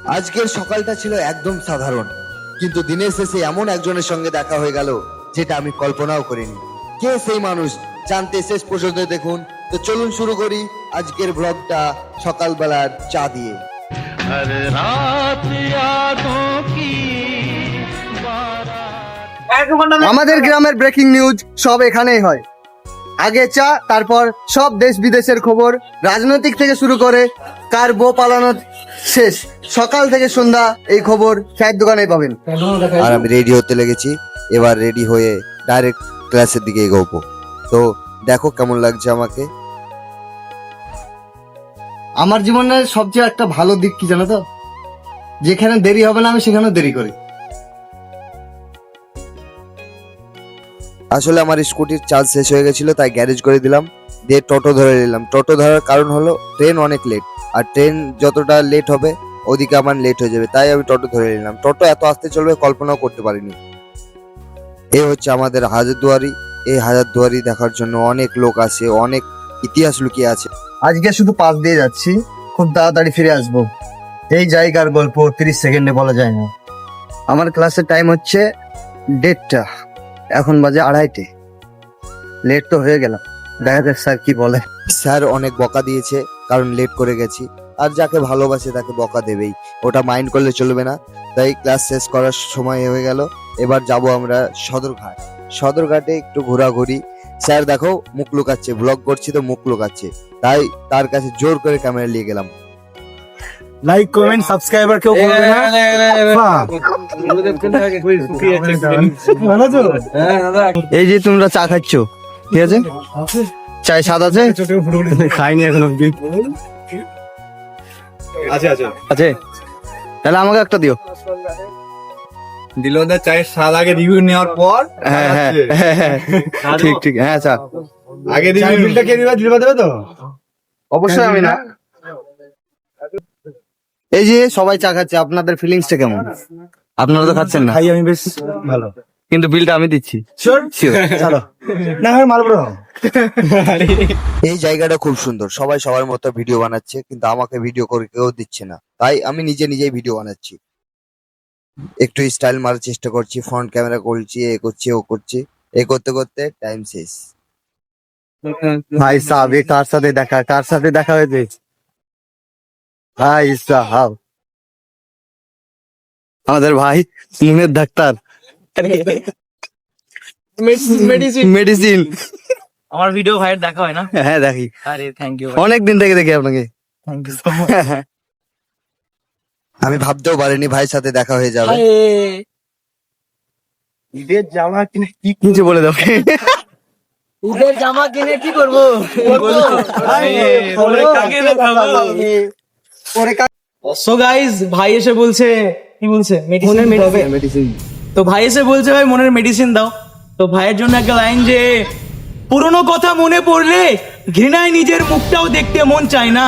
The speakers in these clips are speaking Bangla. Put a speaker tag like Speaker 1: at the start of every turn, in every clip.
Speaker 1: আজকের সকালটা ছিল একদম সাধারণ, কিন্তু দিনের শেষে এমন একজনের সঙ্গে দেখা হয়ে গেল যেটা আমি কল্পনাও করিনি। কে সেই মানুষ জানতে শেষ পর্যন্ত দেখুন। তো চলুন শুরু করি আজকের ব্লগটা সকালবেলার চা দিয়ে।
Speaker 2: আমাদের গ্রামের ব্রেকিং নিউজ সব এখানেই হয়। আগে চা, তারপর সব দেশ বিদেশের খবর, রাজনৈতিক থেকে শুরু করে কার বউ পালানো শেষ, সকাল থেকে সন্ধ্যা এই খবর চায়ের দোকানে পাবেন।
Speaker 1: আর আমি রেডি হতে লেগেছি, এবার রেডি হয়ে ডাইরেক্ট ক্লাসের দিকে এগোবো। তো দেখো কেমন লাগছে আমাকে।
Speaker 2: আমার জীবনের সবচেয়ে একটা ভালো দিক কি জানো তো, যেখানে দেরি হবে না আমি সেখানেও দেরি করি।
Speaker 1: আসলে আমার স্কুটির চার্জ শেষ হয়ে গেছিল, তাই গ্যারেজ করে দিলাম, দিয়ে টোটো ধরে নিলাম। টোটো ধরার কারণ হলো ট্রেন অনেক লেট, আর ট্রেন যতটা লেট হবে ওদিকে আমার লেট হয়ে যাবে, তাই আমি টোটো ধরে নিলাম। টোটো এত আস্তে চলবে কল্পনাও করতে পারিনি। এই হচ্ছে আমাদের হাজারদুয়ারি। এই হাজারদুয়ারি দেখার জন্য অনেক লোক আসে, অনেক ইতিহাস লুকিয়ে আছে।
Speaker 2: আজকে শুধু পাশ দিয়ে যাচ্ছি, খুব তাড়াতাড়ি ফিরে আসবো। এই জায়গার গল্প 30 সেকেন্ডে বলা যায় না। আমার ক্লাসের টাইম হচ্ছে 1:30, এখন বাজে 2:30। লেট তো হয়ে গেলাম, দেখা যাক স্যার কি বলে।
Speaker 1: স্যার অনেক বকা দিয়েছে কারণ লেট করে গেছি, আর যাকে ভালোবাসে তাকে বকা দেবেই, ওটা মাইন্ড করলে চলবে না। তাই ক্লাস শেষ করার সময় হয়ে গেল। এবার যাব আমরা সদরঘাট। সদরঘাটে একটু ঘোরাঘুরি। স্যার দেখো মুখ লুকাচ্ছে, ব্লগ করছি তো মুখ লুকাচ্ছে, তাই তার কাছে জোর করে ক্যামেরা নিয়ে গেলাম।
Speaker 2: লাইক কমেন্ট সাবস্ক্রাইবার কেউ করবে না। এই যে তোমরা চা খাচ্ছ, ঠিক আছে? চাই স্বাদ আছে? খাইনি এখন অব্দি। আছে, তাহলে আমাকে একটা দিও।
Speaker 3: দিলদা চায়ের স্বাদ আগে রিভিউ নেওয়ার পর।
Speaker 2: হ্যাঁ হ্যাঁ হ্যাঁ, ঠিক ঠিক, হ্যাঁ চা
Speaker 3: আগে রিভিউটা কে দিবা? দিলবা দেবে তো?
Speaker 2: অবশ্যই আমি না। এই যে সবাই চা খাচ্ছে, আপনাদের ফিলিংসটা কেমন? আপনারা তো খাচ্ছেন না।
Speaker 3: আমি বেশ ভালো,
Speaker 2: কিন্তু বিলটা আমি দিচ্ছি।
Speaker 3: শিওর চলো না হয় মারবো।
Speaker 1: এই জায়গাটা খুব সুন্দর, সবাই সবার মতো ভিডিও বানাচ্ছে, কিন্তু আমাকে ভিডিও করে কেউ দিচ্ছে না, তাই আমি নিজেই ভিডিও বানাচ্ছি। একটু স্টাইল মারার চেষ্টা করছি, ফ্রন্ট ক্যামেরা করছি, এ করছি ও করছি, এ করতে করতে টাইম শেষ।
Speaker 2: ভাই সাহেব, কার সাথে দেখা হয়েছে? ভাই সাহেব, আমাদের ভাই মুনের ডাক্তার, মেডিসিন।
Speaker 4: আমার ভিডিও ভাইয়ের দেখা হয় না?
Speaker 2: হ্যাঁ দেখি,
Speaker 4: আরে থ্যাংক ইউ,
Speaker 2: অনেক দিন থেকে দেখি আপনাকে।
Speaker 4: Thank you so much.
Speaker 1: আমি ভাবতেও পারিনি ভাইয়ের সাথে দেখা হয়ে যাবে।
Speaker 3: ঈদের জামা কিনে কি
Speaker 2: কিছু বলে দাও।
Speaker 4: ঈদের জামা কিনে কি করবো? সো গাইস, ভাই এসে বলছে, কি বলছে? মেডিসিন। তো ভাই এসে বলছে ভাই মনের মেডিসিন দাও। তো ভাইয়ের জন্য একটা লাইন, যে পুরনো কথা মনে পড়লে ঘৃণায় নিজের মুখটাও দেখতে মন চায় না।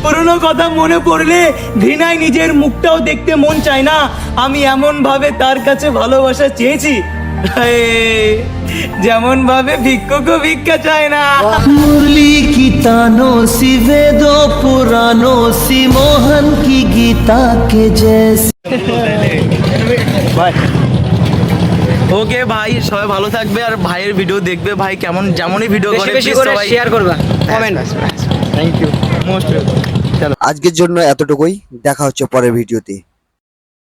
Speaker 4: পুরনো কথা মনে পড়লে ঘৃণায় নিজের মুখটাও দেখতে মন চায় না। আমি এমন ভাবে তার কাছে ভালোবাসা চেয়েছি, যেমন ভাবে ভিক্ষুকও ভিক্ষা চায় না।
Speaker 5: मुरली की तानों सी वेदों पुराणों सी मोहन की गीता के जैसी।
Speaker 4: ওকে ভাই, সবাই ভালো থাকবে আর ভাইয়ের ভিডিও দেখবে। ভাই কেমন যেমনই ভিডিও করে
Speaker 5: বেশি করে শেয়ার করবা, কমেন্ট।
Speaker 4: Thank you most.
Speaker 1: আজকের জন্য এতটুকুই, দেখা হচ্ছে পরের ভিডিওতে।